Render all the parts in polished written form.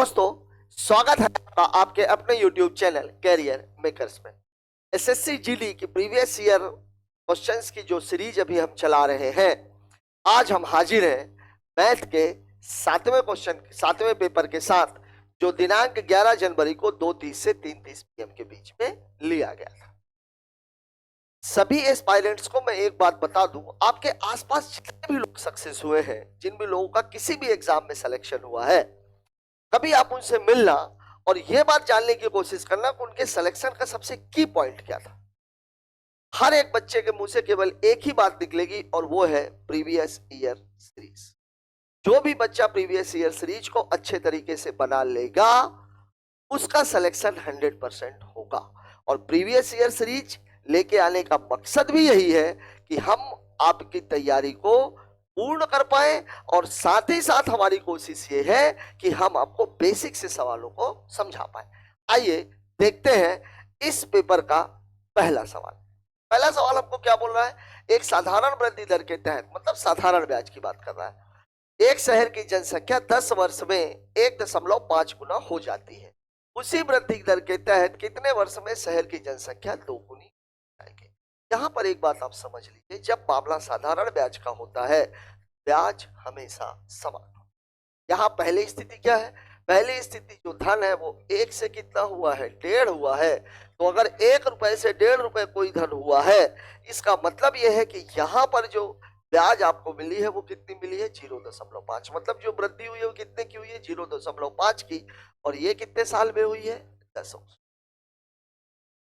दोस्तों, स्वागत है आपका आपके अपने YouTube चैनल कैरियर मेकर्स में। एसएससी जीडी की प्रीवियस ईयर क्वेश्चंस की जो सीरीज अभी हम चला रहे हैं, आज हम हाजिर हैं मैथ के 7वें पेपर के साथ, जो दिनांक 11 जनवरी को 2:30 से 3:30 PM के बीच में लिया गया था। सभी एस्पायरेंट्स को मैं एक बात बता दूं, आपके आसपास जितने भी लोग सक्सेस हुए हैं, जिन भी लोगों का किसी भी एग्जाम में सिलेक्शन हुआ है, कभी आप उनसे मिलना और यह बात जानने की कोशिश करना कि उनके सिलेक्शन का सबसे की पॉइंट क्या था। हर एक बच्चे के मुंह से केवल एक ही बात निकलेगी और वो है प्रीवियस ईयर सीरीज। जो भी बच्चा प्रीवियस ईयर सीरीज को अच्छे तरीके से बना लेगा, उसका सिलेक्शन 100% होगा। और प्रीवियस ईयर सीरीज लेके आने का मकसद भी यही है कि हम आपकी तैयारी को पूर्ण कर पाए, और साथ ही साथ हमारी कोशिश ये है कि हम आपको बेसिक से सवालों को समझा पाए। आइए देखते हैं इस पेपर का पहला सवाल। पहला सवाल हमको क्या बोल रहा है? एक साधारण वृद्धि दर के तहत, मतलब साधारण ब्याज की बात कर रहा है। एक शहर की जनसंख्या 10 वर्ष में 1.5 गुना हो जाती है। उसी वृद्धि दर के तहत कितने वर्ष में शहर की जनसंख्या 2 गुनी हो जाएगी? यहां पर एक बात आप समझ लीजिए, जब मामला साधारण ब्याज का होता है, ब्याज हमेशा समान हो। यहां पहली स्थिति क्या है? पहली स्थिति जो धन है वो 1 से कितना हुआ है? 1.5 हुआ है। तो अगर 1 रुपए से 1.5 रुपए कोई धन हुआ है, इसका मतलब यह है कि यहां पर जो ब्याज आपको मिली है वो कितनी मिली है? 0.5। मतलब जो वृद्धि हुई है वो कितने की हुई है? 0.5 की। और ये कितने साल में हुई है? 10 वर्ष।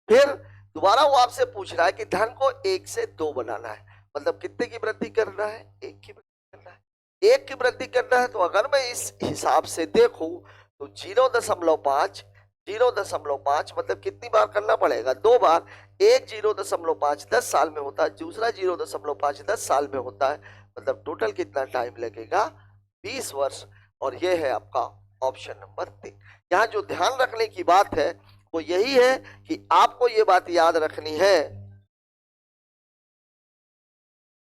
फिर दोबारा वो आपसे पूछ रहा है कि धन को 1 से 2 बनाना है, मतलब कितने की वृद्धि करना है? 1 की वृद्धि करना है। 1 की वृद्धि करना है, तो अगर मैं इस हिसाब से देखूं तो 0.5 मतलब कितनी बार करना पड़ेगा? 2 बार। एक 0.5 10 साल में होता है, दूसरा 0.5 10 साल में होता है, मतलब टोटल कितना टाइम लगेगा? 20 वर्ष। और ये है आपका ऑप्शन नंबर 3। यहाँ जो ध्यान रखने की बात है वो यही है कि आपको ये बात याद रखनी है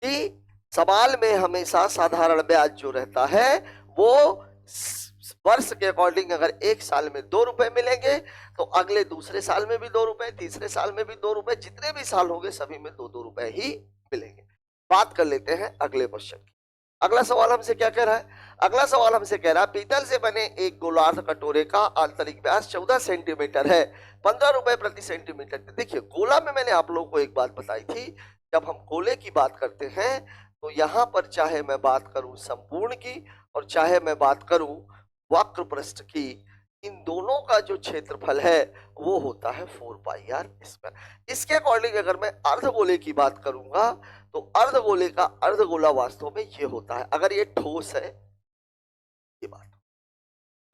कि सवाल में हमेशा साधारण ब्याज जो रहता है वो वर्ष के अकॉर्डिंग, अगर एक साल में 2 रुपए मिलेंगे तो अगले दूसरे साल में भी 2 रुपए, तीसरे साल में भी 2 रुपए, जितने भी साल होंगे सभी में 2-2 रुपए ही मिलेंगे। बात कर लेते हैं अगले क्वेश्चन की। अगला सवाल हमसे क्या कह रहा है? अगला सवाल हमसे कह रहा है, पीतल से बने एक गोलार्ध कटोरे का आंतरिक व्यास 14 सेंटीमीटर है, 15 रुपए प्रति सेंटीमीटर। देखिए, गोला में मैंने आप लोगों को एक बात बताई थी, जब हम गोले की बात करते हैं तो यहां पर चाहे मैं बात करूं संपूर्ण की और चाहे मैं बात करूं वक्र पृष्ठ की, इन दोनों का जो क्षेत्रफल है वो होता है 4πr²। इसके अकॉर्डिंग अगर मैं अर्धगोले की बात करूंगा तो अर्धगोले का अर्धगोला वास्तव में ये होता है, अगर ये ठोस है ये बात।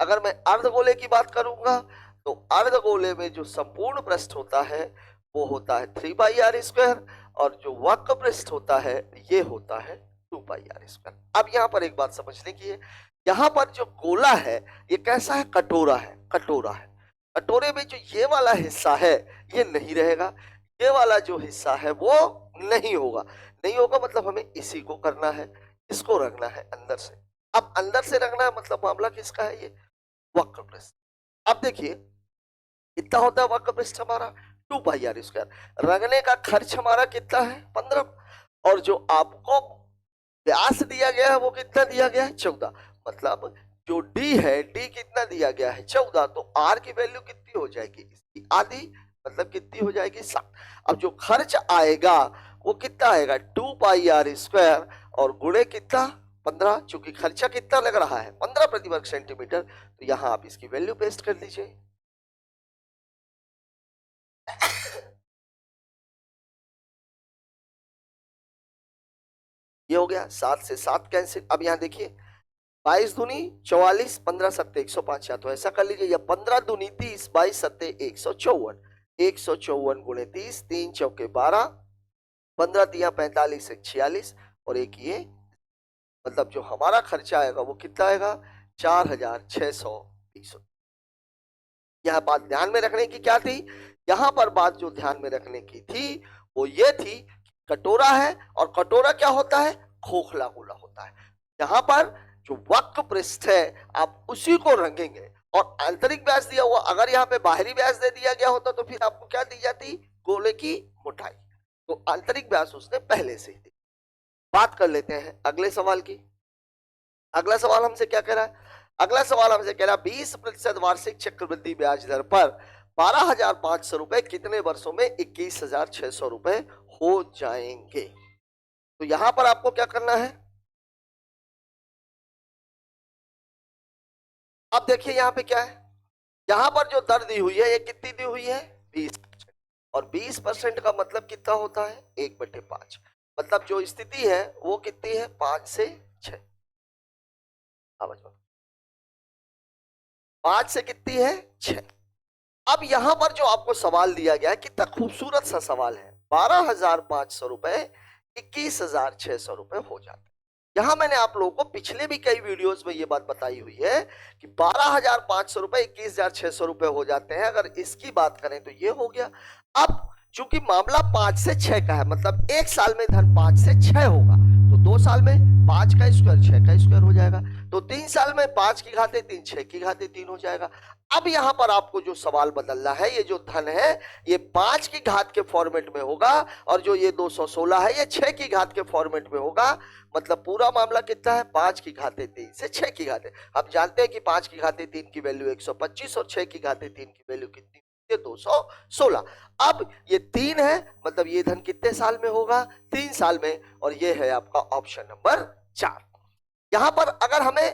अगर मैं अर्धगोले की बात करूंगा तो अर्धगोले में जो संपूर्ण पृष्ठ होता है वो होता है 3πr², और जो वक्र पृष्ठ होता है ये होता है 2πr²। अब यहाँ पर एक बात समझने की है, यहाँ पर जो गोला है ये कैसा है? कटोरा है। कटोरा है, कटोरे में जो ये वाला हिस्सा है ये नहीं रहेगा, ये वाला जो हिस्सा है वो नहीं होगा। नहीं होगा मतलब हमें इसी को करना है, इसको रखना है अंदर से। अब अंदर से रखना है मतलब मामला किसका है? ये वक्र पृष्ठ। अब देखिए कितना होता है वक्र पृष्ठ हमारा? 2πr²। रंगने का खर्च हमारा कितना है? 15। और जो आपको व्यास दिया गया है वो कितना दिया गया है? 14। मतलब जो डी है, डी कितना दिया गया है? 14। तो आर की वैल्यू कितनी हो जाएगी? इसकी आधी, मतलब कितनी हो जाएगी? 7। अब जो खर्च आएगा वो कितना आएगा? 2πr², और गुणे कितना? 15। चूंकि खर्चा कितना लग रहा है? 15 प्रति वर्ग सेंटीमीटर, तो यहां आप इसकी वैल्यू पेस्ट कर दीजिए। ये हो गया, 7 से 7 कैंसिल। अब यहां देखिए 22 दूनी 44, 15 सत्ते 105। तो ऐसा कर लीजिए, या 15 दूनी 30, 22 सत्ते 154, 154 गुणे 30, 3 चौके 12, 15 तिया 45, 46, और एक ये, मतलब जो हमारा खर्चा आएगा वो कितना आएगा? 4620। यह बात ध्यान में रखने की क्या थी? यहां पर बात जो ध्यान में रखने की थी वो ये थी, कटोरा है और कटोरा क्या होता है? खोखला गोला होता है। यहां पर जो वक्र पृष्ठ है आप उसी को रंगेंगे, और आंतरिक व्यास दिया हुआ, अगर यहाँ पे बाहरी व्यास दे दिया गया होता तो फिर आपको क्या दी जाती, गोले की मोटाई। तो आंतरिक व्यास उसने पहले से ही दी। बात कर लेते हैं अगले सवाल की। अगला सवाल हमसे क्या कह रहा है, अगला सवाल हमसे कह रहा है 20% वार्षिक चक्रवृद्धि ब्याज दर पर 12,500 रुपए कितने वर्षों में 21,600 रुपए हो जाएंगे। तो यहां पर आपको क्या करना है, अब देखिए यहां पे क्या है, यहां पर जो दर दी हुई है ये कितनी दी हुई है, 20%। और 20% का मतलब कितना होता है, 1/5। मतलब जो स्थिति है वो कितनी है, 5 से 6। 5 से कितनी है, 6। अब यहां पर जो आपको सवाल दिया गया है कितना खूबसूरत सा सवाल है, 12,500 रुपए 21,600 रुपए हो जाते हैं। यहां मैंने आप लोगों को पिछले भी कई वीडियोस में ये बात बताई हुई है कि 12,500 रुपए 21,600 रुपए हो जाते हैं। अगर इसकी बात करें तो ये हो गया। अब चूंकि मामला 5 से 6 का है, मतलब एक साल में धन 5 से 6 होगा, तो 2 साल में 5 का स्क्वायर 6 का स्क्वायर हो जाएगा, तो 3 साल में 5 की घाते 3 6 की घाते 3 हो जाएगा। अब यहां पर आपको जो सवाल बदलना है, ये जो धन है ये 5 की घात के फॉर्मेट में होगा, और जो ये 216 है ये 6 की घात के फॉर्मेट में होगा। मतलब पूरा मामला कितना है, 5 की घाते 3 से 6 की घाते। हम जानते हैं कि 5 की घाते 3 की वैल्यू 125 और 6 की घाते 3 की वैल्यू कितनी, 216। अब ये 3 है, मतलब ये धन कितने साल में होगा, 3 साल में, और ये है आपका ऑप्शन नंबर 4। यहां पर अगर हमें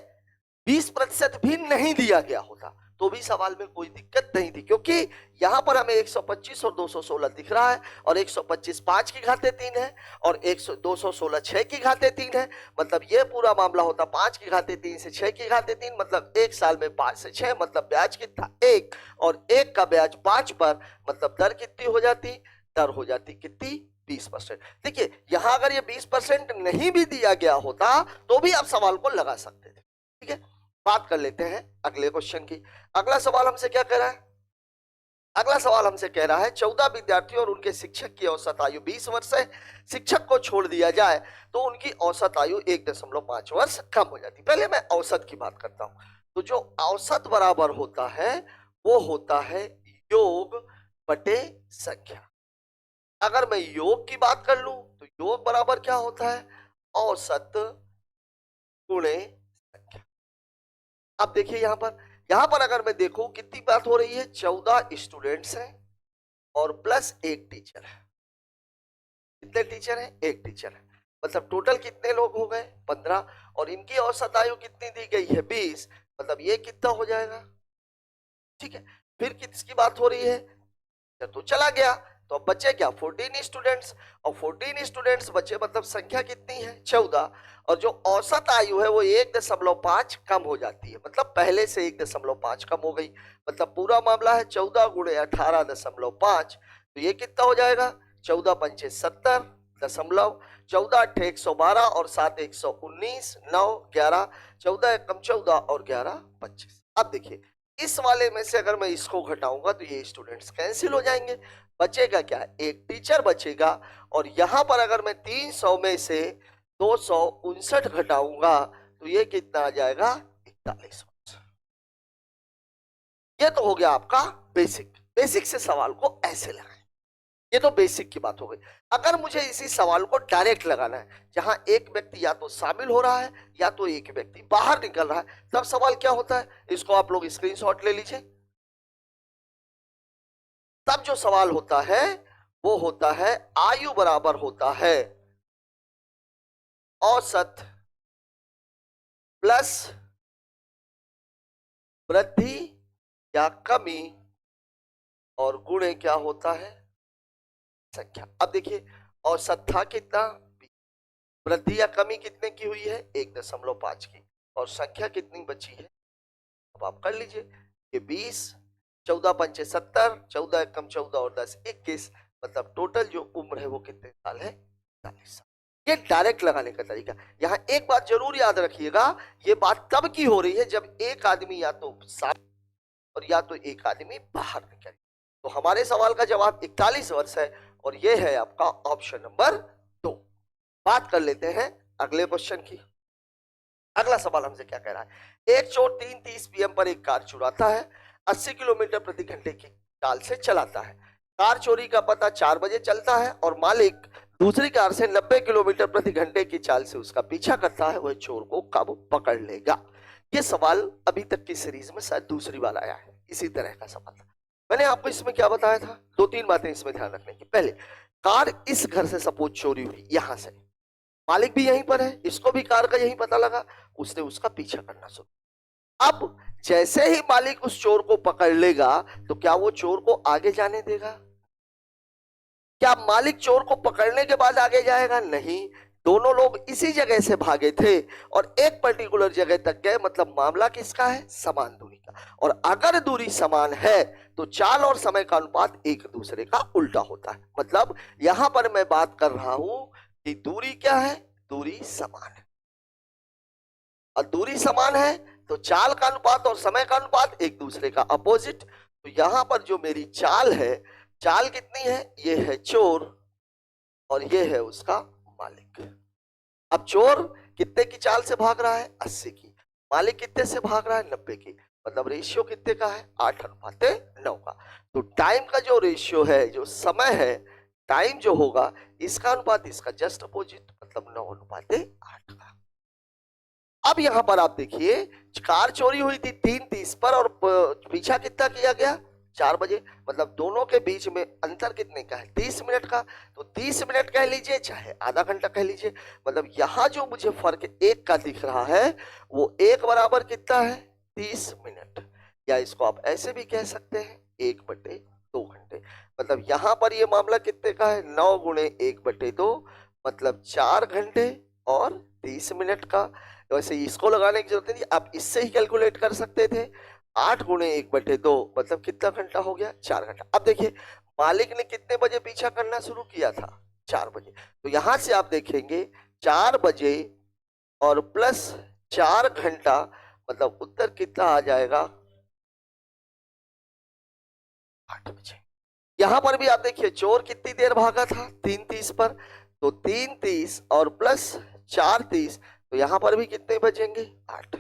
20% भी नहीं दिया गया होता तो भी सवाल में कोई दिक्कत नहीं थी, क्योंकि यहां पर हमें 125 और 216 दिख रहा है, और 125 5 की घाते 3 है, और 216 6 की घाते 3 है। मतलब ये पूरा मामला होता 5 की घाते 3 से 6 की घाते 3, मतलब एक साल में 5 से 6, मतलब ब्याज कितना 1, और 1 का ब्याज 5 पर, मतलब दर कितनी हो जाती, दर हो जाती कितनी, 20%। देखिए यहां अगर ये 20% नहीं भी दिया गया होता तो भी आप सवाल को लगा सकते थे। ठीक है, बात कर लेते हैं अगले क्वेश्चन की। अगला सवाल हमसे क्या कह रहा है, अगला सवाल हमसे कह रहा है 14 विद्यार्थियों और उनके शिक्षक की औसत आयु 20 वर्ष है। शिक्षक को छोड़ दिया जाए तो उनकी औसत आयु 1.5 वर्ष कम हो जाती। पहले मैं औसत की बात करता हूं। तो जो औसत बराबर होता है वो होता है योग बटे संख्या। अगर मैं योग की बात कर लूं तो योग बराबर क्या होता है, औसत गुणे संख्या। अब देखिए यहां पर अगर मैं देखूं कितनी बात हो रही है, 14 स्टूडेंट्स हैं और प्लस एक टीचर है। कितने टीचर हैं, एक टीचर है, मतलब टोटल कितने लोग हो गए, 15, और इनकी औसत आयु कितनी दी गई है, 20। मतलब ये कितना हो जाएगा, ठीक है। फिर किसकी बात हो रही है, तो चला गया, तो अब बचे क्या, 14 स्टूडेंट्स, और 14 स्टूडेंट्स बचे, मतलब संख्या कितनी है, 14, और जो औसत आयु है वो 1.5 कम हो जाती है, मतलब पहले से 1.5 कम हो गई। मतलब पूरा मामला है 14 गुणे 18.5, तो ये कितना हो जाएगा, 14 पंचे 70 दशमलव, 14 अट्ठे 112 और 7 119, 9 11, 14 एकम 14 और 11 25। अब देखिए इस वाले में से अगर मैं इसको घटाऊंगा तो ये स्टूडेंट्स कैंसिल हो जाएंगे, बचेगा क्या, एक टीचर बचेगा। और यहां पर अगर मैं 300 में से 259 घटाऊंगा तो ये कितना आ जाएगा, 41। ये तो हो गया आपका बेसिक। बेसिक से सवाल को ऐसे लगाएं, ये तो बेसिक की बात हो गई। अगर मुझे इसी सवाल को डायरेक्ट लगाना है, जहां एक व्यक्ति या तो शामिल हो रहा है या तो एक व्यक्ति बाहर निकल रहा है, तब सवाल क्या होता है, इसको आप लोग स्क्रीनशॉट ले लीजिए। तब जो सवाल होता है वो होता है आयु बराबर होता है औसत प्लस वृद्धि या कमी, और गुणे क्या होता है, संख्या। अब देखिए औसत था कितना, वृद्धि या कमी कितने की हुई है, 1.5 की, और संख्या कितनी बची है, अब आप कर लीजिए। ये 20, 14 पंचे 70, 14 एकम 14 और 10 21, मतलब टोटल जो उम्र है वो कितने साल है, 40 साल। ये डायरेक्ट लगाने का तरीका। यहाँ एक बात जरूर याद रखिएगा, ये बात तब की हो रही है जब एक आदमी या तो साथ और या तो एक आदमी बाहर निकले। तो हमारे सवाल का जवाब 41 वर्ष है, और ये है आपका ऑप्शन नंबर 2। बात कर लेते हैं अगले क्वेश्चन की। अगला सवाल हमसे क्या कह रहा है, एक चोर 3:30 PM पर एक कार चुराता है, 80 किलोमीटर प्रति घंटे की चाल से चलाता है। कार चोरी का पता 4 बजे चलता है और मालिक दूसरी कार से 90 किलोमीटर प्रति घंटे की चाल से उसका पीछा करता है, वह चोर को कब पकड़ लेगा? ये सवाल अभी तक की सीरीज में शायद दूसरी बार आया है, इसी तरह का सवाल था। मैंने आपको इसमें क्या बताया था, 2-3 बातें इसमें ध्यान रखने की। पहले, कार इस घर से सपोज चोरी हुई, यहां से मालिक भी यहीं पर है, इसको भी कार का यही पता लगा, उसने उसका पीछा करना शुरू। अब जैसे ही मालिक उस चोर को पकड़ लेगा तो क्या वो चोर को आगे जाने देगा? क्या मालिक चोर को पकड़ने के बाद आगे जाएगा? नहीं, दोनों लोग इसी जगह से भागे थे और एक पर्टिकुलर जगह तक गए, मतलब मामला किसका है? समान दूरी का। और अगर दूरी समान है तो चाल और समय का अनुपात एक दूसरे का उल्टा होता है। मतलब यहां पर मैं बात कर रहा हूं कि दूरी क्या है? दूरी समान है, और दूरी समान है तो चाल का अनुपात और समय का अनुपात एक दूसरे का अपोजिट। तो यहां पर जो मेरी चाल है, चाल कितनी है? ये है चोर और ये है उसका मालिक। अब चोर कितने की चाल से भाग रहा है? 80 की। मालिक कितने से भाग रहा है? 90 की। मतलब रेशियो कितने का है? 8:9 का। तो टाइम का जो रेशियो है, जो समय है, टाइम जो होगा, इसका अनुपात इसका जस्ट अपोजिट, मतलब 9:8 का। अब यहां पर आप देखिए, कार चोरी हुई थी 3:30 पर और पीछा कितना किया गया? 4 बजे। मतलब दोनों के बीच में अंतर कितने का है? 30 मिनट का। तो 30 मिनट कह लीजिए चाहे आधा घंटा कह लीजिए, मतलब यहां जो मुझे फर्क एक का दिख रहा है वो एक बराबर कितना है? 30 मिनट। या इसको आप ऐसे भी कह सकते हैं 1/2 घंटे। मतलब यहां पर ये मामला कितने का है? 9 गुणे 1/2, मतलब 4 घंटे और 30 मिनट का। वैसे इसको लगाने की जरूरत नहीं, आप इससे ही कैलकुलेट कर सकते थे। 8 गुणे 1/2 मतलब कितना घंटा हो गया? 4 घंटा। अब देखिए, मालिक ने कितने बजे पीछा करना शुरू किया था? 4 बजे। तो यहां से आप देखेंगे 4 बजे और प्लस 4 घंटा, मतलब उत्तर कितना आ जाएगा? 8 बजे। यहां पर भी आप देखिए, चोर कितनी देर भागा था? 3:30 पर। तो 3:30 और प्लस 4:30, तो यहां पर भी कितने बजेंगे? 8।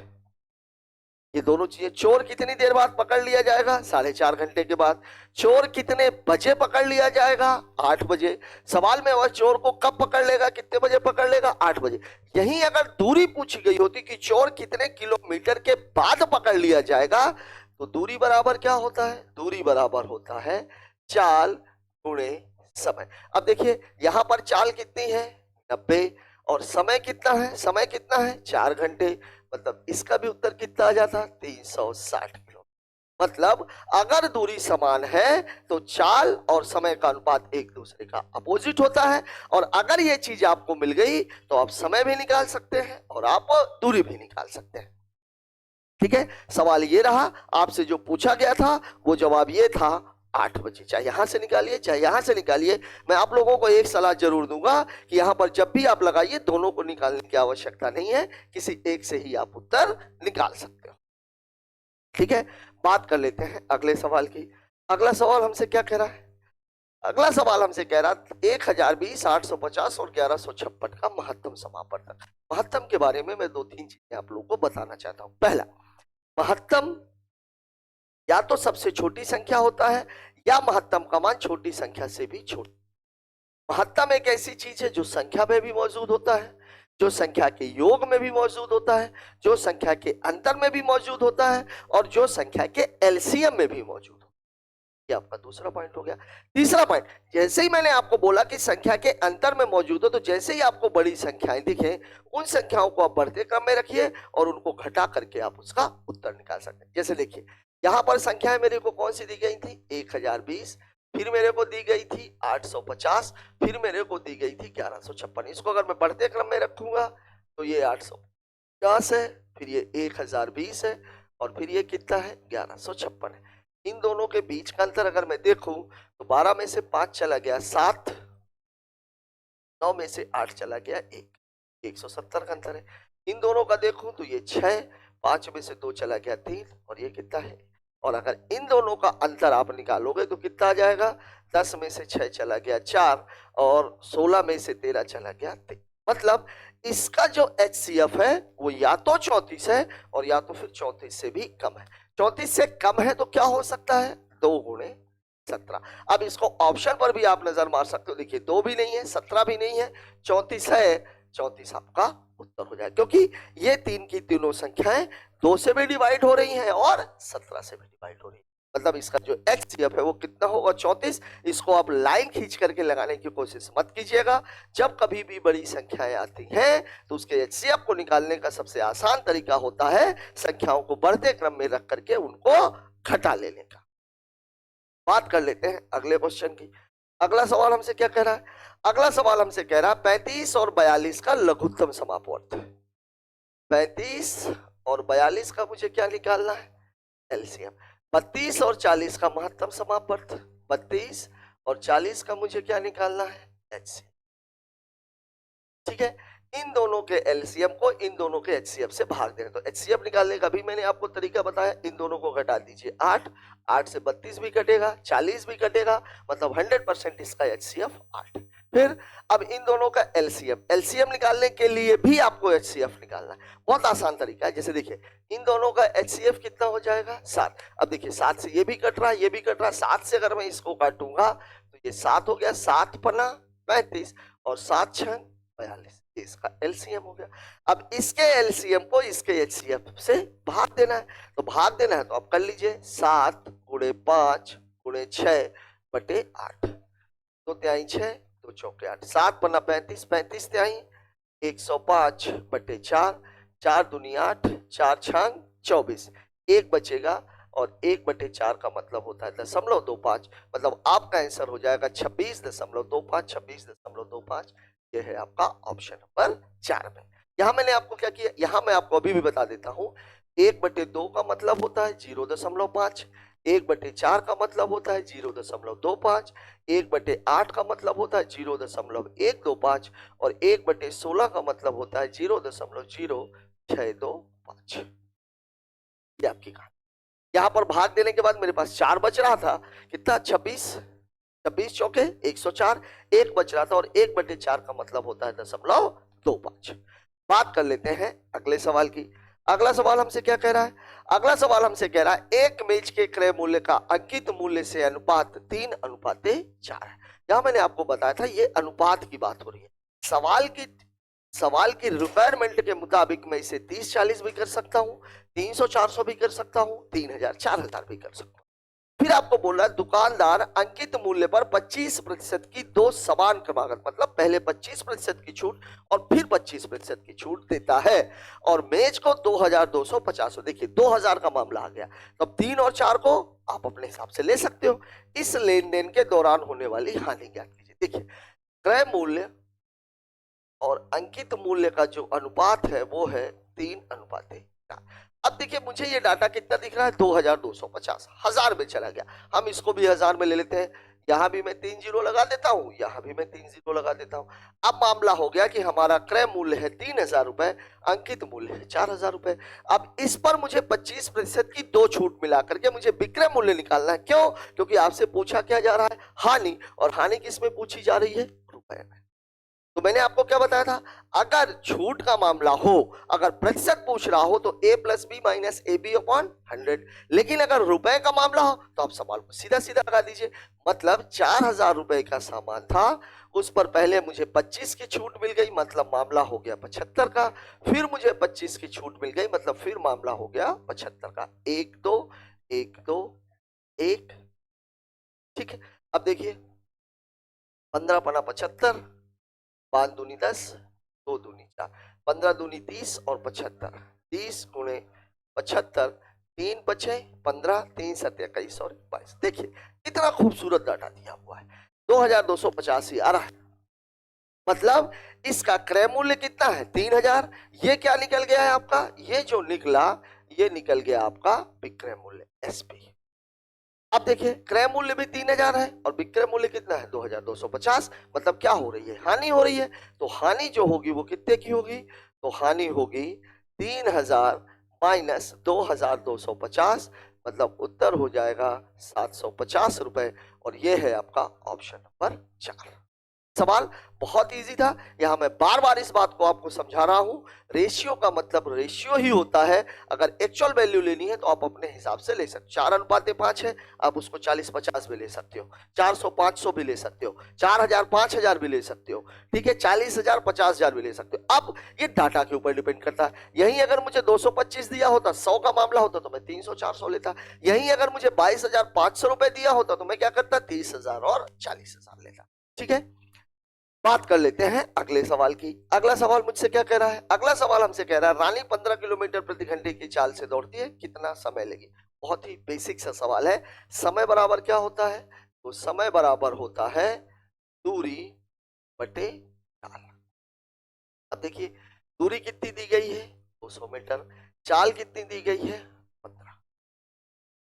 ये दोनों चीजें, चोर कितनी देर बाद पकड़ लिया जाएगा? 4.5 घंटे के बाद। चोर कितने बजे पकड़ लिया जाएगा? 8 बजे। सवाल में वह चोर को कब पकड़ लेगा, कितने बजे पकड़ लेगा? 8 बजे। यहीं अगर दूरी पूछी गई होती कि चोर कितने किलोमीटर के बाद पकड़ लिया जाएगा, तो दूरी बराबर क्या होता है? दूरी बराबर होता है चाल गुणे समय। अब देखिए, यहां पर चाल कितनी है? 90। और समय कितना है? समय कितना है? 4 घंटे। मतलब इसका भी उत्तर कितना आ जाता? 360 किलो। मतलब अगर दूरी समान है तो चाल और समय का अनुपात एक दूसरे का अपोजिट होता है। और अगर ये चीज आपको मिल गई तो आप समय भी निकाल सकते हैं और आप दूरी भी निकाल सकते हैं। ठीक है, सवाल ये रहा, आपसे जो पूछा गया था वो जवाब ये था 8 बजे। चाहे यहां से निकालिए चाहे यहां से निकालिए, मैं आप लोगों को एक सलाह जरूर दूंगा कि यहां पर जब भी आप लगाइए, दोनों को निकालने की आवश्यकता नहीं है, किसी एक से ही आप उत्तर निकाल सकते हो। ठीक है, बात कर लेते हैं अगले सवाल की। अगला सवाल हमसे क्या कह रहा है? अगला सवाल हमसे कह रहा 1020, 850 और 1156 का महत्तम समापवर्तक। महत्तम के बारे में मैं 2-3 चीजें आप लोगों को बताना चाहता हूं। पहला, महत्तम या तो सबसे छोटी संख्या होता है या महत्तम का मान छोटी संख्या से भी छोटा। महत्तम एक ऐसी चीज है जो संख्या में भी मौजूद होता है, जो संख्या के योग में भी मौजूद होता है, जो संख्या के अंतर में भी मौजूद होता है और जो संख्या के एलसीएम में भी मौजूद होता है। ये आपका दूसरा पॉइंट हो गया। तीसरा पॉइंट, जैसे ही मैंने आपको बोला कि संख्या के अंतर में मौजूद हो, तो जैसे ही आपको बड़ी संख्याएं दिखे, उन संख्याओं को आप बढ़ते क्रम में रखिए और उनको घटा करके आप उसका उत्तर निकाल सकते हैं। जैसे देखिए, यहां पर संख्याएं मेरे को कौन सी दी गई थी? 1020, फिर मेरे को दी गई थी 850, फिर मेरे को दी गई थी 1156। इसको अगर मैं बढ़ते क्रम में रखूंगा तो ये 850 है, फिर ये 1020 है और फिर ये कितना है? 1156 है। इन दोनों के बीच का अंतर अगर मैं देखूं तो 12 में से 5 चला गया 7, 9 में से 8 चला गया 1, 170 का अंतर है। इन दोनों का देखूं तो ये 6, 5 में से 2 चला गया 3 और ये कितना है? और अगर इन दोनों का अंतर आप निकालोगे तो कितना आ जाएगा? 10 में से 6 चला गया 4 और 16 में से 13 चला गया 3। मतलब इसका जो HCF है वो या तो 34 है और या तो फिर 34 से भी कम है। 34 से कम है तो क्या हो सकता है, 2 गुणे 17। अब इसको ऑप्शन पर भी आप नजर मार सकते हो, देखिए 2 भी नहीं है, 17 भी नहीं है, 34 है। 34 आपका उत्तर हो जाए, क्योंकि ये तीन की तीनों संख्याएं 2 से भी डिवाइड हो रही हैं और 17 से भी डिवाइड हो रही है। मतलब इसका जो HCF है वो कितना होगा, 34। इसको आप लाइन खींच करके लगाने की कोशिश मत कीजिएगा। जब कभी भी बड़ी संख्याएं आती हैं तो उसके HCF को निकालने का सबसे आसान तरीका होता है संख्याओं को बढ़ते क्रम में रख करके उनको घटा लेने का। बात कर लेते हैं अगले क्वेश्चन की। अगला सवाल हमसे क्या कह रहा है, अगला सवाल हमसे कह रहा है 35 और 42 का लघुत्तम समापवर्त। 35 और 42 का मुझे क्या निकालना है, एलसीएम। 32 और 40 का महत्तम समापवर्त, 32 और 40 का मुझे क्या निकालना है, एचसीएफ। ठीक है, इन दोनों के एलसीएम को इन दोनों के एचसीएफ से भाग देना। तो एचसीएफ निकालने का भी मैंने आपको तरीका बताया, इन दोनों को घटा दीजिए 8, 8 से 32 भी कटेगा, 40 भी कटेगा, मतलब 100% इसका एचसीएफ 8। फिर अब इन दोनों का एलसीएम, एलसीएम निकालने के लिए भी आपको एचसीएफ निकालना है। बहुत आसान तरीका है। जैसे देखिए इन दोनों का एचसीएफ कितना हो जाएगा, 7। अब देखिए 7 से ये भी कट रहा है, ये भी कट रहा है, 7 से अगर मैं इसको काटूंगा तो ये 7 हो गया, 7 पना 35 और 7 छंग 42, इसका एलसीएम हो गया। अब इसके एलसीएम को इसके एचसीएफ से भाग देना है, तो भाग देना है तो आप कर लीजिए 7 गुणे 5 गुणे 6 बटे 8, 2 तिहाई 6 2 चौके 8, 7 पन्ना 35, 35 तिहाई 105 बटे 4, 4 दूनी 8, 4 छांग 24, 1 बचेगा और 1 बटे 4 का मतलब होता है 0.25, मतलब आपका आंसर हो जाएगा 26.25, 26.25। ये है आपका ऑप्शन नंबर 4 में। यहां मैंने आपको क्या किया, यहां मैं आपको अभी भी बता देता हूं, 1/2 का मतलब होता है 0.5, 1/4 का मतलब होता है 0.25, 1/8 का मतलब होता है 0.125 और 1/16 का मतलब होता है 0.0625। ये आपकी कहानी। यहां पर भाग देने के बाद मेरे पास 4 बच रहा था, कितना, 26, 26 चौके 104, 1 बच रहा था और 1/4 का मतलब होता है 0.25। बात कर लेते हैं अगले सवाल की। अगला सवाल हमसे क्या कह रहा है, अगला सवाल हमसे कह रहा है एक मेज के क्रय मूल्य का अंकित मूल्य से अनुपात 3:4 है। यहां मैंने आपको बताया था ये अनुपात की बात हो रही है। सवाल की रिक्वायरमेंट के मुताबिक मैं इसे 30-40 भी कर सकता हूं, 300-400 भी कर सकता हूं, 3000-4000 भी कर सकता हूं। फिर आपको बोल रहा है दुकानदार अंकित मूल्य पर 25% की 2 समान क्रमागत, मतलब पहले 25% की छूट और फिर 25% की छूट देता है और मेज को 2250। देखिए 2000 का मामला आ गया, तो अब 3 और 4 को आप अपने हिसाब से ले सकते हो। इस लेन देन के दौरान होने वाली हानि ज्ञात कीजिए। देखिए क्रय मूल्य और अंकित मूल्य का जो अनुपात है वो है 3:4। अब देखिए मुझे ये डाटा कितना दिख रहा है, 2250, 1000 में चला गया। हम इसको भी 1000 में ले लेते हैं, यहां भी मैं 3 जीरो लगा देता हूं, यहां भी मैं 3 जीरो लगा देता हूं। अब मामला हो गया कि हमारा क्रय मूल्य है 3000 रुपए, अंकित मूल्य है 4000 रुपए। अब इस पर मुझे 25% की 2 छूट मिला करके मुझे विक्रय मूल्य निकालना है। क्यों, क्योंकि आपसे पूछा क्या जा रहा है, हानि, और हानि किसमें पूछी जा रही है, रुपए में। तो मैंने आपको क्या बताया था, अगर छूट का मामला हो, अगर प्रतिशत पूछ रहा हो तो a + b - ab/100, लेकिन अगर रुपए का मामला हो तो आप सवाल को सीधा सीधा लगा दीजिए। मतलब 4000 रुपए का सामान था, उस पर पहले मुझे 25 की छूट मिल गई, मतलब मामला हो गया 75 का। फिर मुझे 25 की छूट मिल गई, मतलब फिर मामला हो गया 75 का। 1 2 1 2 1, ठीक है। अब देखिए 15 पना 75, 5 दूनी 10, 2 दूनी 4, 15 दूनी 30 और 75, 30 गुणे 75, 3 बचे 15, 3 7 21 और 22। देखिए कितना खूबसूरत डाटा दिया हुआ है, 2285 आ रहा है। मतलब इसका क्रय मूल्य कितना है, 3000। ये क्या निकल गया है आपका, ये जो निकला ये निकल गया आपका विक्रय मूल्य एसपी। अब देखिए क्रय मूल्य भी 3000 है और विक्रय मूल्य कितना है 2250, मतलब क्या हो रही है, हानि हो रही है। तो हानि जो होगी वो कितने की होगी, तो हानि होगी 3000 माइनस 2250, मतलब उत्तर हो जाएगा 750 रुपए। और ये है आपका ऑप्शन नंबर 4। सवाल बहुत इजी था। यहां मैं बार बार इस बात को आपको समझा रहा हूं, रेशियो का मतलब रेशियो ही होता है। अगर एक्चुअल वैल्यू लेनी है तो आप अपने हिसाब से ले सकते हो। 4:5 है, आप उसको 40-50 भी ले सकते हो, 400-500 भी ले सकते हो, 4000-5000 भी ले सकते हो, ठीक है, 40,000-50,000 भी ले सकते हो। अब ये डाटा के ऊपर डिपेंड करता है। यही अगर मुझे 225 दिया होता, 100 का मामला होता तो मैं 300-400 लेता। यही अगर मुझे 22,500 रुपए दिया होता तो मैं क्या करता, 30,000 और 40,000 लेता। ठीक है, बात कर लेते हैं अगले सवाल की। अगला सवाल मुझसे क्या कह रहा है? अगला सवाल हमसे कह रहा है रानी 15 किलोमीटर प्रति घंटे की चाल से दौड़ती है, कितना समय लेगी? बहुत ही बेसिक सा सवाल है। समय बराबर क्या होता है? तो समय बराबर होता है दूरी बटे चाल। अब देखिए दूरी कितनी दी गई है, 200 मीटर, चाल कितनी दी गई है, 15।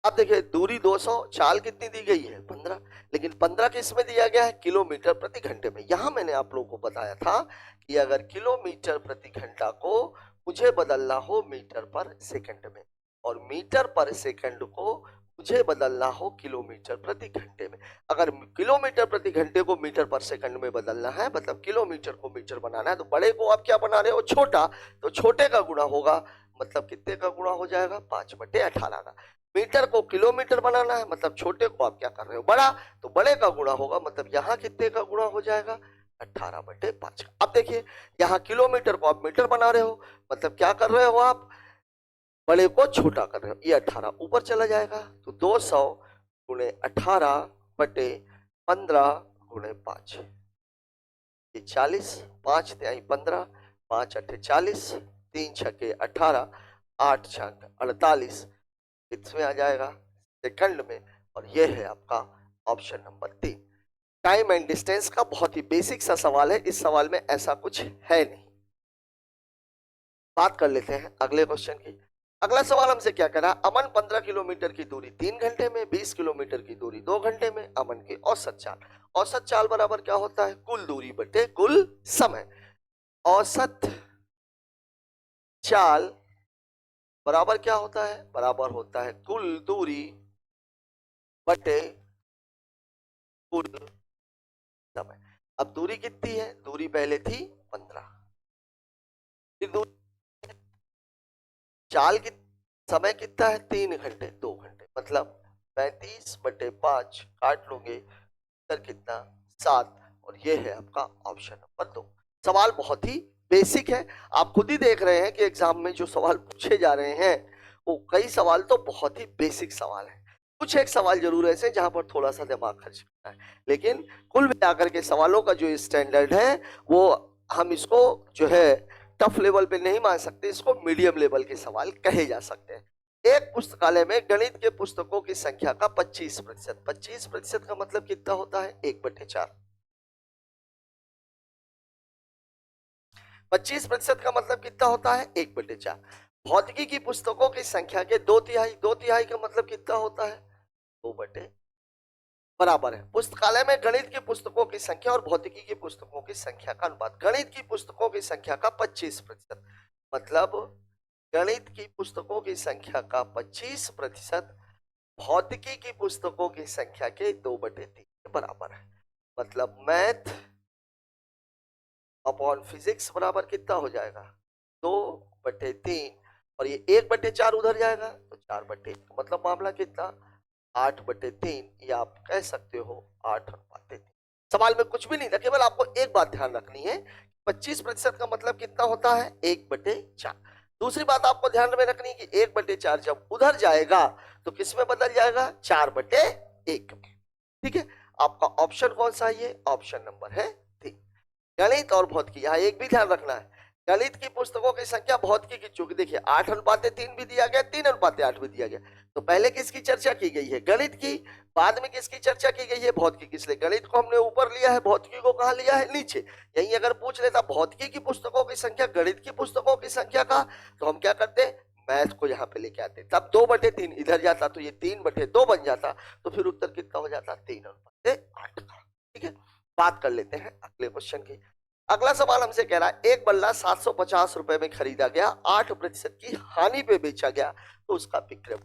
अब देखिए दूरी 200, चाल कितनी दी गई है, 15, लेकिन 15 किस में दिया गया है, किलोमीटर प्रति घंटे में। यहां मैंने आप लोगों को बताया था कि अगर किलोमीटर प्रति घंटा को मुझे बदलना हो मीटर पर सेकंड में, और मीटर पर सेकंड को मुझे बदलना हो किलोमीटर प्रति घंटे में। अगर किलोमीटर प्रति घंटे को मीटर पर सेकंड में बदलना है, मतलब किलोमीटर को मीटर बनाना है, तो बड़े को आप क्या बना रहे हो, छोटा, तो छोटे का गुणा होगा, मतलब कितने का गुणा हो जाएगा, 5/18 का। मीटर को किलोमीटर बनाना है, मतलब छोटे को आप क्या कर रहे हो, बड़ा, तो बड़े का गुणा होगा, मतलब यहाँ कितने का गुणा हो जाएगा, 18/5 का। अब देखिए यहाँ किलोमीटर को आप मीटर बना रहे हो, मतलब क्या कर रहे हो आप, बड़े को छोटा कर रहे हो। ये 18 ऊपर चला जाएगा, तो 200 गुणे 18/15 गुणे 5, ये 40, 5 तिहाई 15, 5 अट्ठे 40, 3 छक्के 18, 8 छक्के 48, इसमें आ जाएगा सेकंड में, और ये है आपका option number 3। Time and distance का बहुत ही बेसिक सा सवाल है, इस सवाल में ऐसा कुछ है नहीं। बात कर लेते हैं अगले क्वेश्चन की। अगला सवाल हमसे क्या कह रहा है, अमन 15 किलोमीटर की दूरी 3 घंटे में, 20 किलोमीटर की दूरी 2 घंटे में, अमन की औसत चाल। औसत चाल बराबर क्या होता है, कुल दूरी बटे कुल समय। औसत चाल बराबर क्या होता है, बराबर होता है कुल दूरी बटे कुल समय। अब दूरी कितनी है, दूरी पहले थी 15, दूरी, चाल की, समय कितना है, 3 घंटे 2 घंटे, मतलब 35/5 काट लोगे, उत्तर कितना, 7, और ये है आपका ऑप्शन नंबर 2। सवाल बहुत ही बेसिक है, आप खुद ही देख रहे हैं कि एग्जाम में जो सवाल पूछे जा रहे हैं वो कई सवाल तो बहुत ही बेसिक सवाल है। कुछ एक सवाल जरूर ऐसे जहां पर थोड़ा सा दिमाग खर्च करना है, लेकिन कुल मिलाकर के सवालों का जो स्टैंडर्ड है वो हम इसको जो है टफ लेवल पे नहीं मान सकते, इसको मीडियम लेवल के सवाल कहे जा सकते हैं। एक पुस्तकालय में गणित के पुस्तकों की संख्या का 25%, 25% का मतलब कितना होता है, 1/4। 25% का मतलब कितना होता है, 1/4। भौतिकी की पुस्तकों की संख्या के 2/3, 2/3 का मतलब कितना होता है, 2/, बराबर है। पुस्तकालय में गणित की पुस्तकों की संख्या और भौतिकी की पुस्तकों की संख्या का अनुपात। गणित की पुस्तकों की संख्या का 25%, मतलब गणित की पुस्तकों की संख्या का 25% भौतिकी की पुस्तकों की संख्या के 2/3 के बराबर है। मतलब मैथ अपॉन फिजिक्स बराबर कितना हो जाएगा, 2/3, और ये 1/4 उधर जाएगा तो 4/1, मतलब मामला कितना, 8/3, या आप कह सकते हो 8/3। सवाल में कुछ भी नहीं था, केवल आपको एक बात ध्यान रखनी है, 25% का मतलब कितना होता है, 1/4। दूसरी बात आपको ध्यान में रखनी है कि 1/4 जब उधर जाएगा तो किस में बदल जाएगा, 4/1 में। ठीक है, आपका ऑप्शन कौन सा है, ये ऑप्शन नंबर है 3। गणित और भौतिकी, यहाँ एक भी ध्यान रखना है, गणित की पुस्तकों की संख्या भौतिकी की, चूंकि देखिए 8/3 भी दिया गया, 3/8 भी दिया गया, तो पहले किसकी चर्चा की गई है, गणित की, बाद में किसकी चर्चा की गई है, भौतिकी की। इसलिए गणित को हमने ऊपर लिया है, भौतिकी को कहां लिया है, नीचे। यही अगर पूछ लेता भौतिकी की पुस्तकों की संख्या गणित की पुस्तकों की संख्या का, तो हम क्या करते, मैथ को यहाँ पे लेके आते, तब 2/3 इधर जाता तो ये 3/2 बन जाता, तो फिर उत्तर कितना हो जाता, 3/8 का। ठीक है, बात कर लेते हैं अगले क्वेश्चन की। अगला सवाल हमसे कह रहा है एक बल्ला 750 रुपए में खरीदा गया, 8% की हानि पे बेचा गया, तो उसका विक्रय।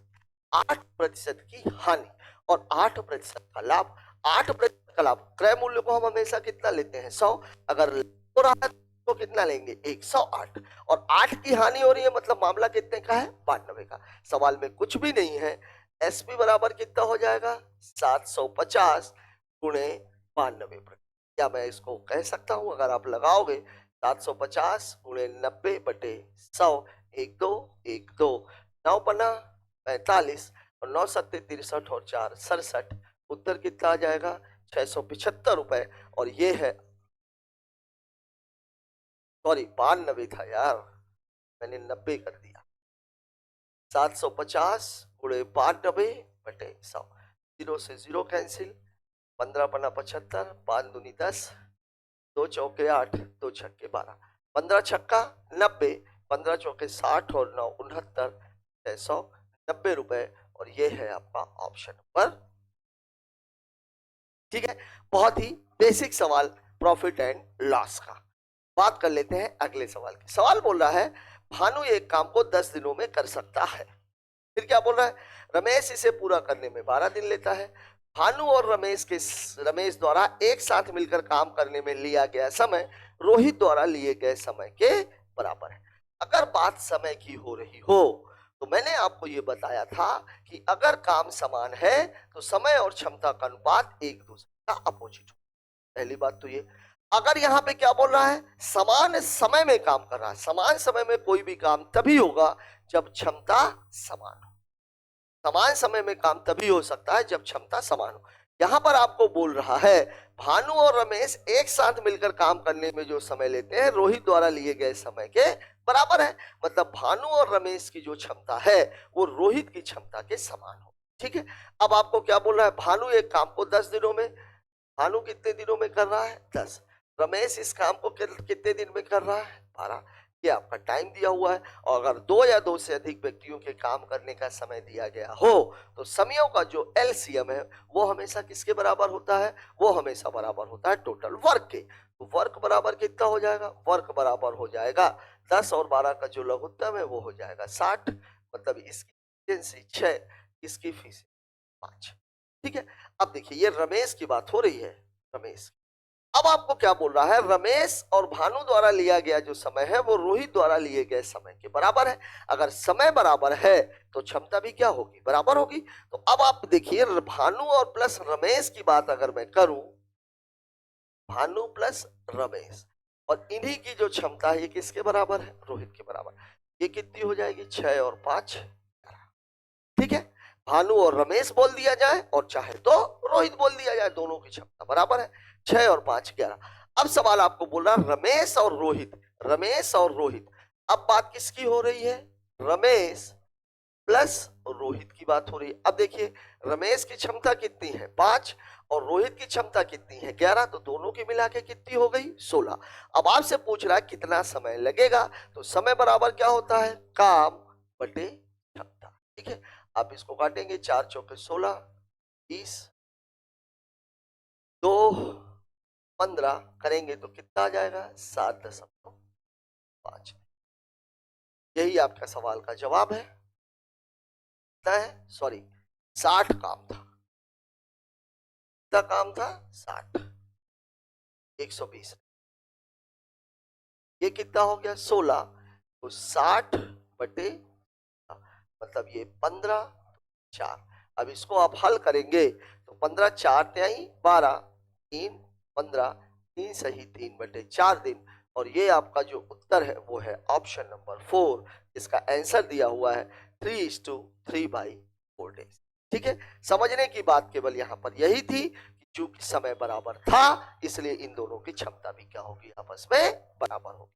8% की हानि और 8% का लाभ, 8 प्रतिशत का लाभ, क्रय मूल्य को हम हमेशा कितना लेते हैं 100, अगर हो रहा है तो कितना लेंगे 108, और 8 की हानि हो रही है, मतलब मामला कितने का है 92 का। सवाल में कुछ भी नहीं है। एसपी बराबर कितना हो जाएगा 750 गुणे 92, या मैं इसको कह सकता हूं अगर आप लगाओगे 750 गुणे 90/100, 1 2 1 2 9 पन्ना 45 और 9 सत्ते 63 और 4 67, उत्तर कितना आ जाएगा 675 रुपए। और ये है, सॉरी 92 था यार, मैंने 90 कर दिया। 750 गुणे 92/100, 0 से 0 कैंसिल, 15 पन्ना 75, 5 दूनी 10, 2 चौके 8, 2 छक्के 12, 15 छक्का 90, 15 चौके 60 और 9 69, 690 रुपए। और ये है आपका ऑप्शन नंबर। ठीक है, बहुत ही बेसिक सवाल प्रॉफिट एंड लॉस का। बात कर लेते हैं अगले सवाल की। सवाल बोल रहा है भानु एक काम को 10 दिनों में कर सकता है। फिर क्या बोल रहा है, रमेश इसे पूरा करने में 12 दिन लेता है। भानु और रमेश द्वारा एक साथ मिलकर काम करने में लिया गया समय रोहित द्वारा लिए गए समय के बराबर है। अगर बात समय की हो रही हो तो मैंने आपको यह बताया था कि अगर काम समान है तो समय और क्षमता का अनुपात एक दूसरे का अपोजिट हो। पहली बात तो ये। अगर यहाँ पे क्या बोल रहा है, समान समय में काम कर रहा है। समान समय में कोई भी काम तभी होगा जब क्षमता समान हो। समान समय में काम तभी हो सकता है जब क्षमता समान हो। यहां पर आपको बोल रहा है भानु और रमेश एक साथ मिलकर काम करने में जो समय लेते हैं रोहित द्वारा लिए गए समय के बराबर है। मतलब भानु और रमेश की जो क्षमता है वो रोहित की क्षमता के समान हो। ठीक है, अब आपको क्या बोल रहा है, भानु एक काम को 10 दिनों में, भानु कितने दिनों में कर रहा है 10, रमेश इस काम को कितने दिन में कर रहा है 12। ये आपका टाइम दिया हुआ है। और अगर 2 या 2 से अधिक व्यक्तियों के काम करने का समय दिया गया हो तो समयों का जो एलसीएम है वो हमेशा किसके बराबर होता है, वो हमेशा बराबर होता है टोटल वर्क के। तो वर्क बराबर कितना हो जाएगा, वर्क बराबर हो जाएगा 10 और 12 का जो लघुत्तम है वो हो जाएगा 60, मतलब इसकी एफिशिएंसी 6, इसकी एफिशिएंसी 5। ठीक है, अब देखिए ये रमेश की बात हो रही है, रमेश। अब आपको क्या बोल रहा है, रमेश और भानु द्वारा लिया गया जो समय है वो रोहित द्वारा लिए गए समय के बराबर है। अगर समय बराबर है तो क्षमता भी क्या होगी, बराबर होगी। तो अब आप देखिए भानु और प्लस रमेश की बात अगर मैं करूं, भानु प्लस रमेश, और इन्हीं की जो क्षमता है ये किसके बराबर है, रोहित के बराबर। ये कितनी हो जाएगी 6 और 5। ठीक है, भानु और रमेश बोल दिया जाए और चाहे तो रोहित बोल दिया जाए, दोनों की क्षमता बराबर है 6 और 5 11। अब सवाल आपको बोल रहा रमेश और रोहित, रमेश और रोहित। अब बात किसकी हो रही है, रमेश प्लस रोहित की बात हो रही है। अब देखिए रमेश की क्षमता कितनी है 5 और रोहित की क्षमता कितनी है 11, तो दोनों की मिला के कितनी हो गई 16। अब आपसे पूछ रहा है कितना समय लगेगा, तो समय बराबर क्या होता है, काम बटे क्षमता। ठीक है, आप इसको काटेंगे 4 चौके 16, 20, 2 15 करेंगे तो कितना आ जाएगा 7.5। यही आपका सवाल का जवाब है। कितना है, सॉरी 60 काम था, कितना काम था 60, 120, ये कितना हो गया 16, तो 60 बटे मतलब ये 15 4। अब इसको आप हल करेंगे तो 15 4 त्याई 12, 3 15, 3 सही 3 बटे 4 दिन। और ये आपका जो उत्तर है वो है ऑप्शन नंबर 4, इसका आंसर दिया हुआ है 3:3/4 डेज। ठीक है, समझने की बात केवल यहाँ पर यही थी कि चूंकि समय बराबर था इसलिए इन दोनों की क्षमता भी क्या होगी, आपस में बराबर होगी।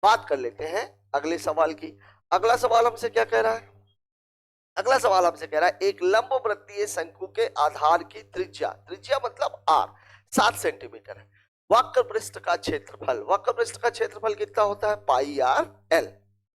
बात कर लेते हैं अगले सवाल की। अगला सवाल हमसे क्या कह रहा है, अगला सवाल हमसे कह रहा है एक लंबवृत्तीय शंकु के आधार की त्रिज्या, त्रिज्या मतलब r 7 सेंटीमीटर है। वक्र पृष्ठ का क्षेत्रफल, वक्र पृष्ठ का क्षेत्रफल कितना होता है पाई आर एल।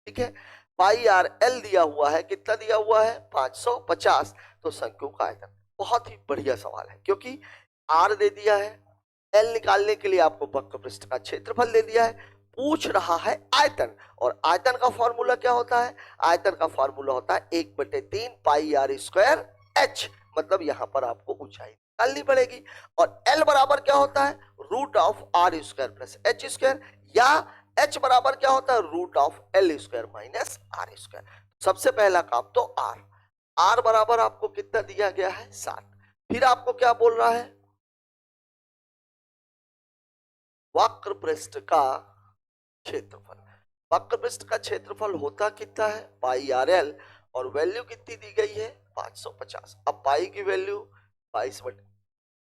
ठीक है, पाई आर एल दिया हुआ है, कितना दिया हुआ है 550। तो शंकु का आयतन, बहुत ही बढ़िया सवाल है क्योंकि आर दे दिया है, एल निकालने के लिए आपको वक्र पृष्ठ का क्षेत्रफल दे दिया है, पूछ रहा है आयतन। और आयतन का फॉर्मूला क्या होता है, आयतन का फॉर्मूला होता है 1/3 पाई आर स्क्वायर एच, मतलब यहां पर आपको ऊंचाई निकालनी पड़ेगी। और एल बराबर क्या होता है, root of R square plus H square, या एच बराबर क्या होता है, root of L square minus R square. सबसे पहला काम तो आर, आर बराबर आपको कितना दिया गया है 60। फिर आपको क्या बोल रहा है, वक्र पृष्ठ का क्षेत्रफल। वक्र पृष्ठ का क्षेत्रफल होता कितना है, पाई आर एल, और वैल्यू कितनी दी गई है 550। अब पाई की वैल्यू 22 बटे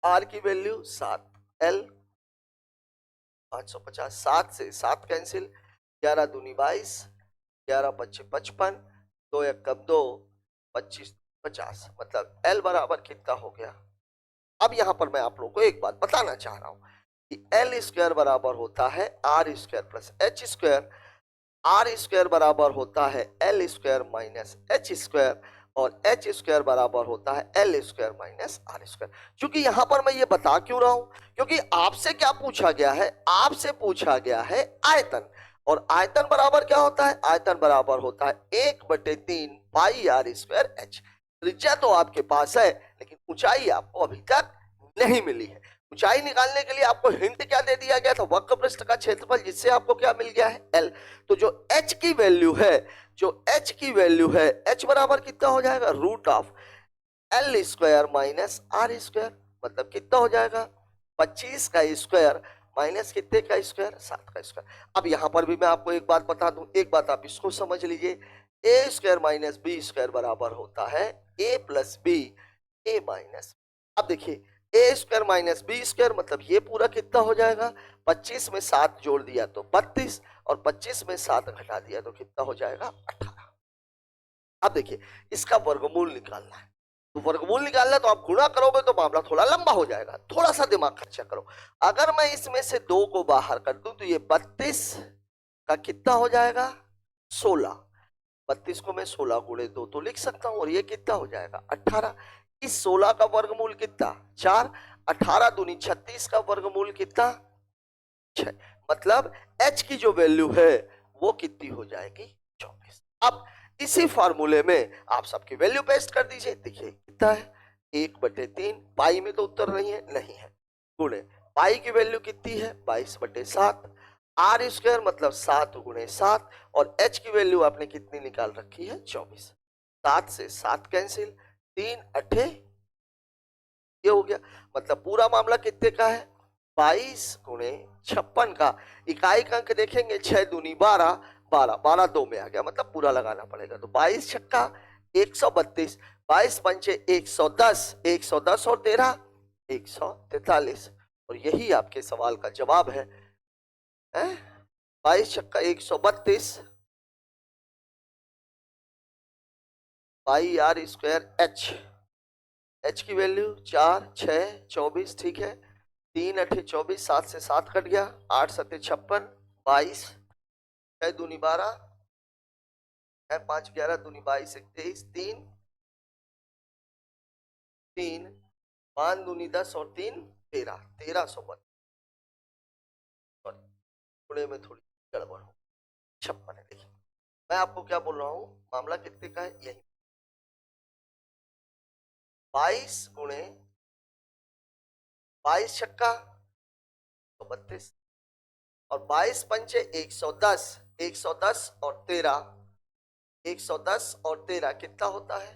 आर की वैल्यू 7, एल 550, 7 से 7 कैंसिल, 11 दूनी 22, 11 पच्चीस 55, 2 एक कम 2, 25 50, मतलब एल बराबर कितना हो गया। अब यहां पर मैं आप लोगों को एक बात बताना चाह रहा हूं कि एल स्क्वायर बराबर होता है R square plus H square, R square बराबर होता है L square minus H square, और एच स्क्वायर बराबर होता है L square minus R square. क्योंकि यहां पर मैं ये बता क्यों रहा हूं, क्योंकि आपसे क्या पूछा गया है, आपसे पूछा गया है आयतन, और आयतन बराबर क्या होता है, आयतन बराबर होता है 1/3 पाई आर स्क्वायर एच। त्रिज्या तो आपके पास है, लेकिन ऊंचाई आपको अभी तक नहीं मिली है। ऊंचाई निकालने के लिए आपको हिंट क्या दे दिया गया था, वक्र पृष्ठ का क्षेत्रफल, जिससे आपको क्या मिल गया है एल। तो जो एच की वैल्यू है, जो एच की वैल्यू है, एच बराबर कितना हो जाएगा, root of L square minus R square, मतलब कितना हो जाएगा 25 का स्क्वायर माइनस कितने का स्क्वायर, 7 का स्क्वायर। अब यहां पर भी मैं आपको एक बात बता दूं, एक बात आप इसको समझ लीजिए, ए स्क्वायर माइनस बी स्क्वायर बराबर होता है ए प्लस बी, ए माइनस। अब देखिए ए स्क्वायर माइनस बी स्क्वायर, मतलब ये पूरा कितना हो जाएगा, 25 में 7 जोड़ दिया तो 32, और 25 में 7 घटा दिया तो कितना हो जाएगा 18। अब देखिए इसका वर्गमूल निकालना है, तो वर्गमूल निकालना है तो आप गुणा करोगे तो मामला थोड़ा लंबा हो जाएगा, थोड़ा सा दिमाग खर्चा करो। अगर मैं इसमें से 2 को बाहर कर दूं तो ये 32 का कितना हो जाएगा 16, 32 को मैं 16 गुणे 2 तो लिख सकता हूं, और ये कितना हो जाएगा 18। इस 16 का वर्गमूल कितना 4, 18 दूनी 36 का वर्गमूल कितना 6, मतलब h की जो वैल्यू है वो कितनी हो जाएगी 24। अब इसी फार्मूले में आप सबकी वैल्यू पेस्ट कर दीजिए, देखिए कितना है 1/3, पाई में तो उत्तर नहीं है, नहीं है, गुणे पाई की वैल्यू कितनी है 22/7, आर स्क्वायर मतलब 7 गुणे 7, और h की वैल्यू आपने कितनी निकाल रखी है 24, 7 से 7 कैंसिल, 3 अठे ये हो गया, मतलब पूरा मामला कितने का है 22 गुणे 56 का। इकाई का अंक देखेंगे 6 दूनी 12, 12 12 2 में आ गया, मतलब पूरा लगाना पड़ेगा, तो 22 छक्का 132, 22 पंचे 110, 110 और 13 143, और यही आपके सवाल का जवाब है 22 छक्का 132 पाई आर स्क्वायर एच, एच की वैल्यू 4 6 24, ठीक है, 3 अठे 24, 7 से 7 कट गया, 8 सत्ते 56, 22, 6 दूनी 12, 5 11 दूनी 22 23, 3 3 5 दूनी 10 और 3 13, 1332, थोड़े में थोड़ी गड़बड़ हो 56 है। देखिए मैं आपको क्या बोल रहा हूँ, मामला कितने का है, यही 22 गुणे 22 छक्का 132, और 22 पंचे 110, 110 और 13, 110 और 13 कितना होता है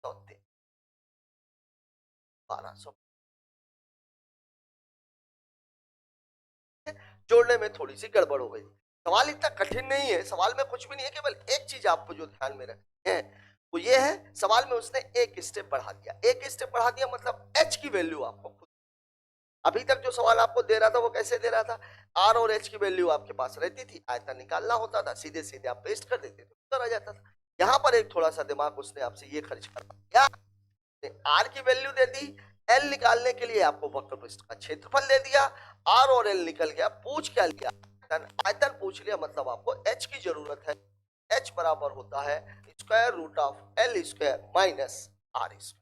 1200। जोड़ने में थोड़ी सी गड़बड़ हो गई, सवाल इतना कठिन नहीं है, सवाल में कुछ भी नहीं है, केवल एक चीज आपको जो ध्यान में रखनी है वो ये है, सवाल में उसने एक स्टेप बढ़ा दिया, एक स्टेप बढ़ा दिया मतलब एच की वैल्यू आपको खुद, अभी तक जो सवाल आपको दे रहा था वो कैसे दे रहा था, आर और एच की वैल्यू आपके पास रहती थी, आयतन निकालना होता था, सीधे सीधे आप पेस्ट कर देते थे, उत्तर आ जाता था। यहाँ पर एक थोड़ा सा दिमाग उसने आपसे ये खर्च कर दिया, आर की वैल्यू दे दी, एल निकालने के लिए आपको वक्र पृष्ठ का क्षेत्रफल दे दिया, आर और एल निकल गया, पूछ क्या लिया आयतन पूछ लिया, मतलब आपको एच की जरूरत है, एच बराबर होता है square root of L square minus R square.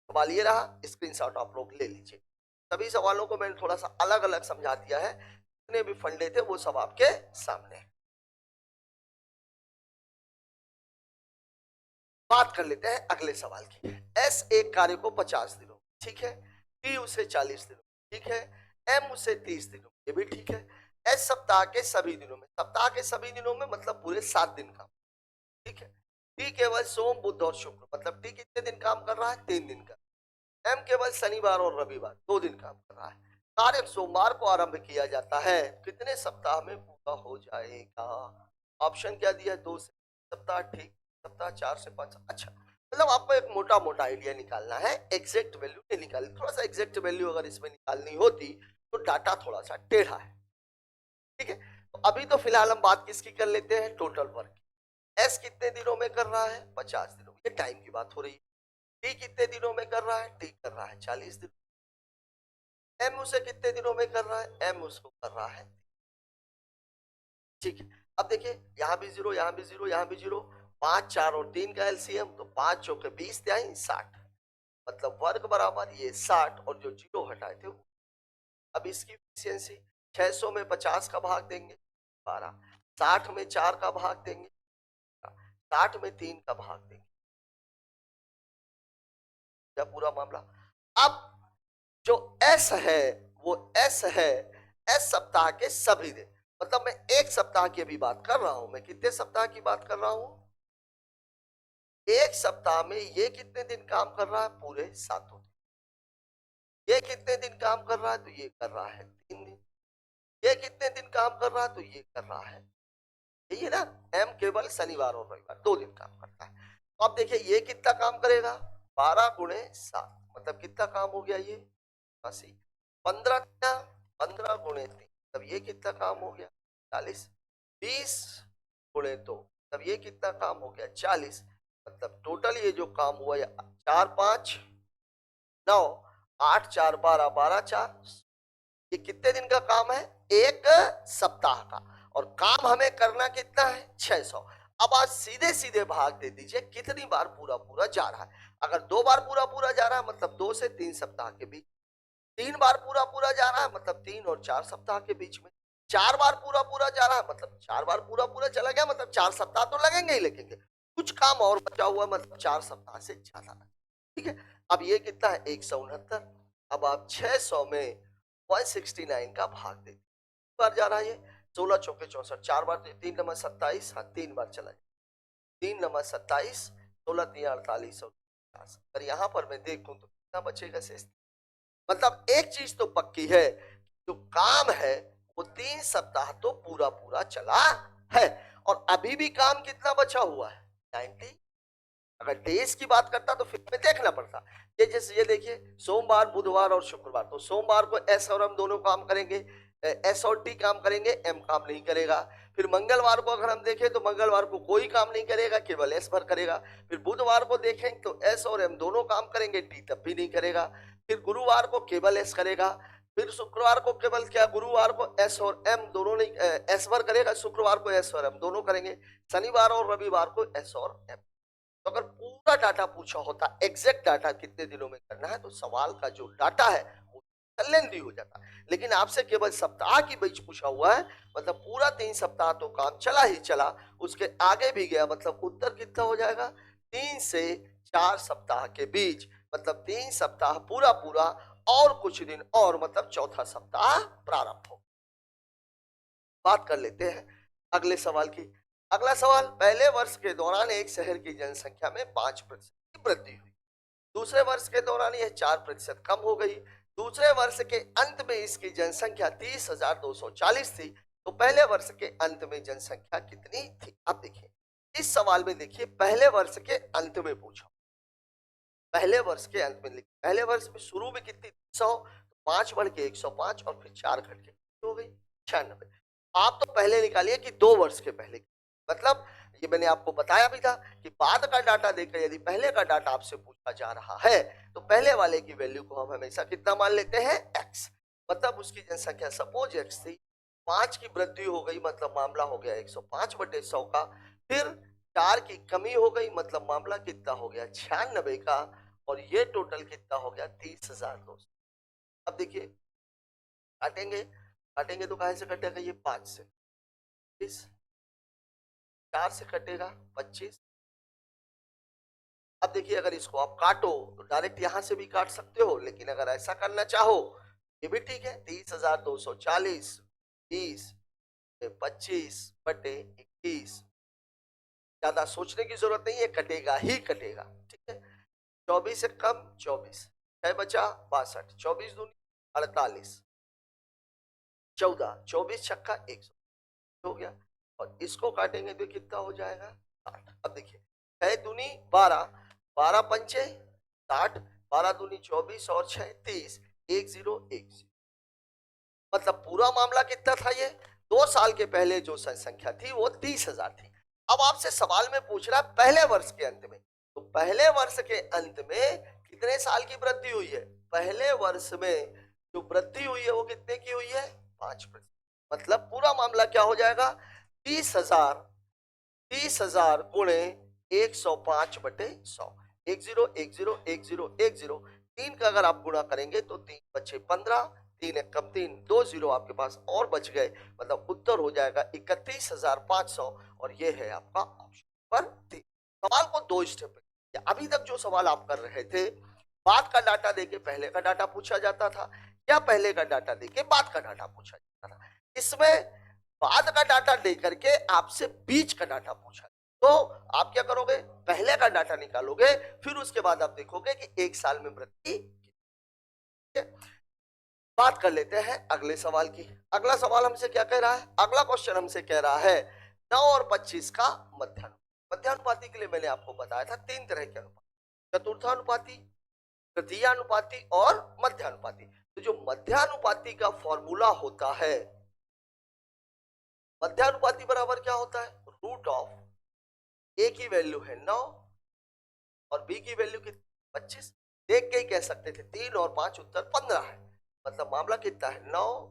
सवाल ये रहा, स्क्रीनशॉट आप लोग ले लीजिए, सभी सवालों को मैंने थोड़ा सा अलग अलग समझा दिया है, जितने भी फंडे थे वो सब आपके सामने। बात कर लेते हैं अगले सवाल की, एस एक कार्य को 50 दिनों ठीक है, टी उसे 40 दिनों में, ठीक है, एम उसे 30 दिनों में, ये भी ठीक है, एस सप्ताह के सभी दिनों में, सप्ताह के सभी दिनों में मतलब पूरे 7 दिन का, ठीक है, टी केवल सोम बुध और शुक्र, मतलब टी कितने दिन काम कर रहा है, 3 दिन का, एम केवल शनिवार और रविवार 2 दिन काम कर रहा है, कार्य सोमवार को आरंभ किया जाता है, कितने सप्ताह में पूरा हो जाएगा, ऑप्शन क्या दिया, 2 से सप्ताह, ठीक, सप्ताह 4 से 5, अच्छा, मतलब आपको एक मोटा मोटा आइडिया निकालना है, एग्जैक्ट वैल्यू नहीं निकालनी, थोड़ा सा एग्जैक्ट वैल्यू अगर इसमें निकालनी होती तो डाटा थोड़ा सा टेढ़ा है, ठीक है, तो अभी तो फिलहाल हम बात किसकी कर लेते हैं, टोटल वर्क, एस कितने दिनों में कर रहा है, 50 दिनों में, ये टाइम की बात हो रही है, टी कितने दिनों में कर रहा है, टी कर रहा है 40 दिन, एम उसे कितने दिनों में कर रहा है, एम उसको कर रहा है, ठीक है, अब देखिए यहां भी जीरो, यहां भी जीरो, यहां भी जीरो, 5 4 और 3 का एलसीएम, तो 5 चौके 20 त्याई 60, मतलब वर्ग बराबर ये 60 और जो जीरो हटाए थे वो, अब इसकी एफिशिएंसी 600 में 50 का भाग देंगे 12, 60 में 4 का भाग देंगे, 60 में 3 का भाग देंगे, क्या पूरा मामला, अब जो एस है वो एस है, एस सप्ताह के सभी दिन, मतलब मैं एक सप्ताह की अभी बात कर रहा हूं, मैं कितने सप्ताह की बात कर रहा हूं, एक सप्ताह में ये कितने दिन काम कर रहा है, पूरे 7 दिन, ये कितने दिन काम कर रहा है, तो ये कर रहा है 3 दिन, ये कितने दिन काम कर रहा है, तो ये कर रहा है, यही है ना, एम केवल शनिवार और रविवार 2 दिन काम करता है, तो अब देखिए ये कितना काम करेगा, 12 गुणे 7, मतलब कितना काम हो गया ये 80, 15 15 गुणे 3, तब ये कितना काम हो गया 40, 20 गुणे 2, तब ये कितना काम हो गया 40, मतलब टोटल ये जो काम हुआ 4 5 9 8 4 12 12 4, ये कितने दिन का काम है, एक सप्ताह का, और काम हमें करना कितना है 600, अब आज सीधे सीधे भाग दे दीजिए कितनी बार पूरा पूरा जा रहा है, अगर 2 बार पूरा पूरा जा रहा है मतलब 2 से 3 सप्ताह के बीच, 3 बार पूरा पूरा जा रहा है मतलब 3 और 4 सप्ताह के बीच में, 4 बार पूरा पूरा जा रहा है मतलब 4 बार पूरा पूरा चला गया, मतलब 4 सप्ताह तो लगेंगे ही लगेंगे, कुछ काम और बचा हुआ मतलब 4 सप्ताह से ज्यादा, ठीक है, अब ये कितना है 169, अब आप 600 में 169 का भाग दे, बार जा रहा है ये 16 चौके 64, 4 बार, तो 3 नंबर 27, हाँ 3 बार चला जाए, 3 नंबर 27, 16 3 48 और 50, अगर यहाँ पर मैं देखूं तो कितना बचेगा शेष, मतलब एक चीज तो पक्की है, जो काम है वो 3 सप्ताह तो पूरा पूरा चला है, और अभी भी काम कितना बचा हुआ है 90, अगर डेज की बात करता तो फिर में देखना पड़ता, ये जैसे ये देखिए सोमवार बुधवार और शुक्रवार, तो सोमवार को एस और एम दोनों काम करेंगे, एस और टी काम करेंगे, एम काम नहीं करेगा, फिर मंगलवार को अगर हम देखें तो मंगलवार को कोई काम नहीं करेगा, केवल एस भर करेगा, फिर बुधवार को देखें तो एस और एम दोनों काम करेंगे, टी तब भी नहीं करेगा, फिर गुरुवार को केवल एस करेगा, फिर शुक्रवार को केवल क्या, गुरुवार को एस और एम दोनों नहीं, एस भर करेगा, शुक्रवार को एस और एम दोनों करेंगे, शनिवार और रविवार को एस और एम, तो अगर पूरा डाटा पूछा होता एग्जैक्ट डाटा कितने दिनों में करना है, तो सवाल का जो डाटा है वो लेंथी हो जाता, लेकिन आपसे केवल सप्ताह की बीच पूछा हुआ है, मतलब पूरा 3 सप्ताह तो काम चला ही चला, उसके आगे भी गया, मतलब उत्तर कितना हो जाएगा 3 से 4 सप्ताह के बीच, मतलब 3 सप्ताह पूरा पूरा और कुछ दिन और, मतलब चौथा सप्ताह प्रारंभ हो। बात कर लेते हैं अगले सवाल की, अगला सवाल, पहले वर्ष के दौरान एक शहर की जनसंख्या में 5% की वृद्धि हुई, दूसरे वर्ष के दौरान यह 4% कम हो गई, दूसरे वर्ष के अंत में इसकी जनसंख्या 30,240 थी, तो पहले वर्ष के अंत में जनसंख्या कितनी थी, अब देखिए इस सवाल में देखिए पहले वर्ष के अंत में पूछा, पहले वर्ष के अंत में लिखा, पहले वर्ष में शुरू में कितनी 100, 5 बढ़ के 105 और फिर 4 घट के हो गई 96, आप तो पहले निकालिए कि 2 वर्ष के पहले, मतलब ये मैंने आपको बताया भी था कि बाद का डाटा देकर यदि पहले का डाटा आपसे पूछा जा रहा है तो पहले वाले की वैल्यू को हम हमेशा कितना मान लेते हैं x, मतलब उसकी जनसंख्या सपोज x थी, 5 की वृद्धि हो गई मतलब मामला हो गया 105 बटे 100 का, फिर 4 की कमी हो गई मतलब मामला कितना हो गया 96 का, और ये टोटल कितना हो गया 30,200, अब देखिए काटेंगे, काटेंगे तो कहां से कटेगा, ये 5 से 30, 4 से कटेगा 25, अब देखिए अगर इसको आप काटो तो डायरेक्ट यहां से भी काट सकते हो, लेकिन अगर ऐसा करना चाहो ये भी ठीक है। 30,240 20 25/21, ज्यादा सोचने की जरूरत नहीं है, कटेगा ही कटेगा। ठीक है, 24 से कम 24, 6 बचा 62, 24 दूनी 48, 14, 24 छक्का 100 हो गया। और इसको काटेंगे तो कितना हो जाएगा 60। अब देखिए 6 दूनी 12, 12 पंचे 60, 12 दूनी 24 और 6 30, 1010। मतलब पूरा मामला कितना था, ये 2 साल के पहले जो संख्या थी वो 30,000 थी। अब आपसे सवाल में पूछ रहा है पहले वर्ष के अंत में, तो पहले वर्ष के अंत में कितने साल की वृद्धि हुई है? पहले वर्ष में जो वृद्धि हुई है वो कितने की हुई है? 5%। मतलब पूरा मामला क्या हो जाएगा? 30,000 गुणे 105/100, 10101010, 3 का अगर आप गुणा करेंगे तो 3 बचे 15, 3 एक कम 3, 2 जीरो आपके पास और बच गए, मतलब उत्तर हो जाएगा 31,500। और ये है आपका ऑप्शन नंबर 3। सवाल को 2 स्टेप में, अभी तक जो सवाल आप कर रहे थे, बाद का डाटा देके पहले का डाटा पूछा जाता था या पहले का डाटा देके बाद का डाटा पूछा जाता था। इसमें बाद का डाटा देकर के आपसे बीच का डाटा पूछा, तो आप क्या करोगे? पहले का डाटा निकालोगे, फिर उसके बाद आप देखोगे कि 1 साल में वृद्धि। बात कर लेते हैं अगले सवाल की। अगला सवाल हमसे क्या कह रहा है? अगला क्वेश्चन हमसे कह रहा है 9 और 25 का मध्यानुपाती। मध्यानुपाती के लिए मैंने आपको बताया था 3 तरह के अनुपात, चतुर्थानुपाती, तृतीयानुपाती और मध्यानुपाती। तो जो मध्यानुपाती का फॉर्मूला होता है, मध्यानुपाती बराबर क्या होता है? रूट ऑफ ए की वैल्यू है 9 और बी की वैल्यू कितनी? 25। देख के ही कह सकते थे 3 और 5 उत्तर 15 है। मतलब मामला कितना है? 9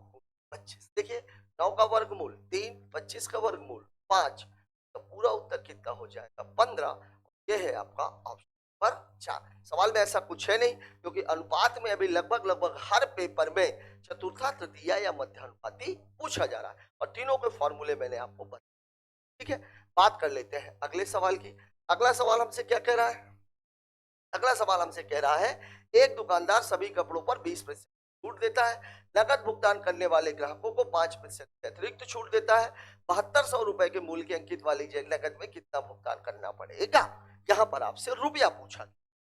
25। देखिए 9 का वर्गमूल 3, 25 का वर्गमूल 5, तो पूरा उत्तर कितना हो जाएगा? 15। ये है आपका ऑप्शन नंबर 4। सवाल में ऐसा कुछ है नहीं, क्योंकि अनुपात में अभी लगभग हर पेपर में चतुर्था, तृतीया या मध्यानुपाती पूछा जा रहा है, और तीनों के फॉर्मूले मैंने आपको बताया। ठीक है, बात कर लेते हैं अगले सवाल की। अगला सवाल हमसे क्या कह रहा है? अगला सवाल हमसे कह रहा है एक दुकानदार सभी कपड़ों पर 20% छूट देता है, नकद भुगतान करने वाले ग्राहकों को 5% अतिरिक्त छूट देता है। 7200 रुपए के मूल्य की अंकित वाली नकद में कितना भुगतान करना पड़ेगा? यहाँ पर आपसे रुपया पूछा।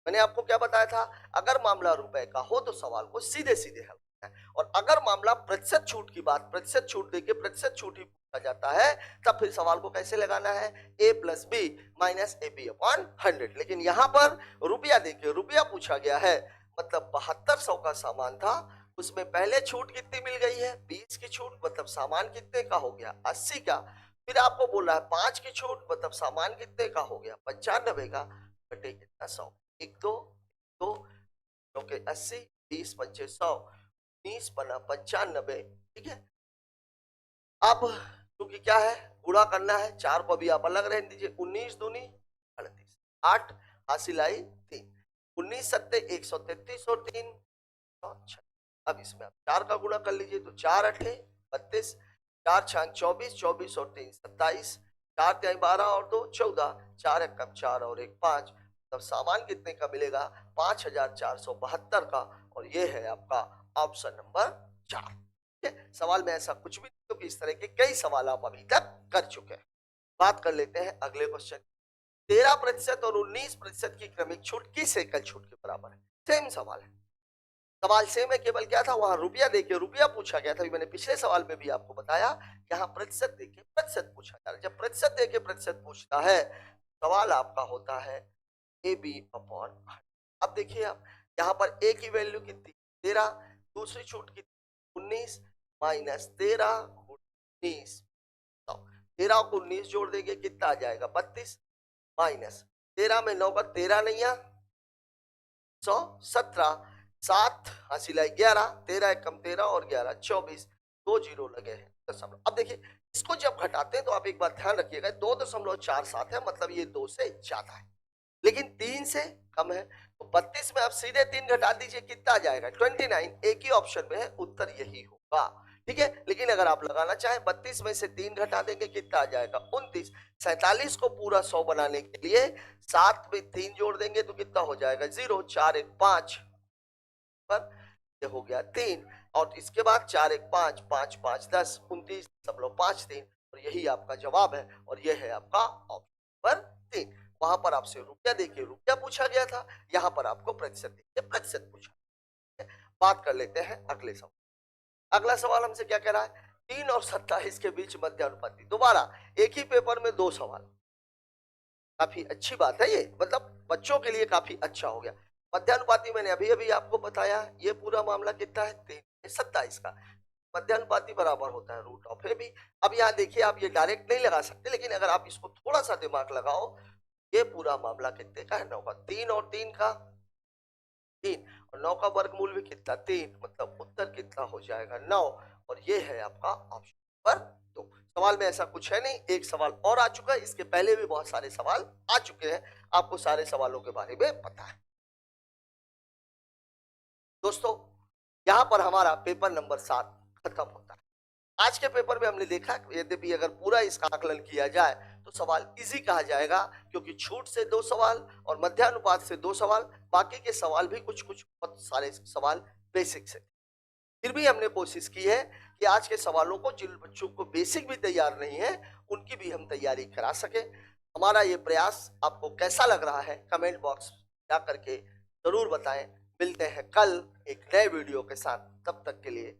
मैंने आपको क्या बताया था? अगर मामला रुपए का हो तो सवाल को सीधे सीधे हल करना है, और अगर मामला प्रतिशत छूट की बात, प्रतिशत छूट देके प्रतिशत छूट ही पूछा जाता है, तब फिर सवाल को कैसे लगाना है? a + b - ab/100। लेकिन यहाँ पर रुपया देके रुपया पूछा गया है, मतलब 7200 का सामान था, उसमें पहले छूट कितनी मिल गई है? 20 की छूट, मतलब सामान कितने का हो गया? 80 का। फिर आपको बोला है 5 की छूट, मतलब सामान कितने का हो गया? 95 का, बटे कितना? 100। 1 2 2 के 80, 20 पंचे 100, 19 बना 95। ठीक है, अब क्योंकि क्या है, गुणा करना है, 4 को भी आप अलग रहने दीजिए। 19 दूनी 38, 8 हासिल आई 3, 19 सत्ते 133 और 3 106। अब इसमें आप 4 का गुणा कर लीजिए, तो 4 अठे 32, 4 छांग 24, 24 और 3 27, 4 त्याई 12 और 2 14, 4 एक कम 4 और 1 5। तब सामान कितने का मिलेगा? 5472 का। और ये है आपका ऑप्शन नंबर 4। सवाल में ऐसा कुछ भी नहीं, क्योंकि इस तरह के कई सवाल आप अभी तक कर चुके हैं। बात कर लेते हैं अगले क्वेश्चन। 13% और 19% की क्रमिक छूट किस एकल छूट के बराबर है? सेम सवाल है, सवाल सेम है, केवल क्या था, वहां रुपया देके रुपया पूछा गया था। मैंने पिछले सवाल में भी आपको बताया, यहाँ प्रतिशत देके प्रतिशत पूछा जा रहा है। जब प्रतिशत देके प्रतिशत पूछता है, सवाल आपका होता है ab/100। अब देखिए आप यहाँ पर a की वैल्यू कितनी? 13, दूसरी छूट कितनी? 19 माइनस 13 19, 13 को 19 जोड़ देंगे कितना आ जाएगा? 32, माइनस 13 में 9 का 13 नहीं आ 117, 7 हासिल है 11, 13 एक कम 13 और 11 24, 2 जीरो लगे हैं दशमलव। अब देखिए इसको जब घटाते हैं तो आप एक बात ध्यान रखिएगा, 2.47 है, मतलब ये 2 से ज्यादा है, लेकिन 3 से कम है। तो 32 में आप सीधे 3 घटा दीजिए, कितना आ जाएगा? 29। एक ही ऑप्शन में है, उत्तर यही होगा। ठीक है। लेकिन अगर आप लगाना चाहें 32 में से 3 घटा देंगे कितना आ जाएगा 29। 47 को पूरा 100 बनाने के लिए 7 में 3 जोड़ देंगे तो कितना हो जाएगा 0। 4 1 5 पर ये हो गया 3 और इसके बाद 4 1 5 5 5 10 29 सब लोग 5 3 और यही आपका जवाब है और यह है आपका ऑप्शन नंबर 3। वहां पर आपसे रुपया देखिए रुपया पूछा गया था, यहाँ पर आपको प्रतिशत देखिए प्रतिशत पूछा। बात कर लेते हैं अगले सवाल। अगला सवाल हमसे क्या कह रहा है 3 और 27 के बीच मध्य अनुपाती। दोबारा एक ही पेपर में 2 सवाल, काफी अच्छी बात है ये, मतलब बच्चों के लिए काफी अच्छा हो गया। मध्यानुपाती मैंने अभी अभी आपको बताया, ये पूरा मामला कितना है 3 27 का। मध्यानुपाती बराबर होता है रूट ऑफ ए बी। अब यहाँ देखिए आप ये डायरेक्ट नहीं लगा सकते, लेकिन अगर आप इसको थोड़ा सा दिमाग लगाओ, ये पूरा मामला कितने का है 9 का। 3 और 3 का 3 और 9 का वर्गमूल भी कितना 3, मतलब उत्तर कितना हो जाएगा 9 और ये है आपका ऑप्शन नंबर 2। सवाल में ऐसा कुछ है नहीं, एक सवाल और आ चुका है, इसके पहले भी बहुत सारे सवाल आ चुके हैं, आपको सारे सवालों के बारे में पता है। दोस्तों यहां पर हमारा पेपर नंबर 7 खत्म होता है। आज के पेपर में हमने देखा यद्यपि अगर पूरा इसका आकलन किया जाए तो सवाल इजी कहा जाएगा, क्योंकि छूट से 2 सवाल और मध्यानुपात से 2 सवाल, बाकी के सवाल भी कुछ कुछ बहुत सारे सवाल बेसिक से। फिर भी हमने कोशिश की है कि आज के सवालों को जिन बच्चों को बेसिक भी तैयार नहीं है उनकी भी हम तैयारी करा सके। हमारा ये प्रयास आपको कैसा लग रहा है कमेंट बॉक्स जा करके जरूर बताएं। मिलते हैं कल एक नए वीडियो के साथ, तब तक के लिए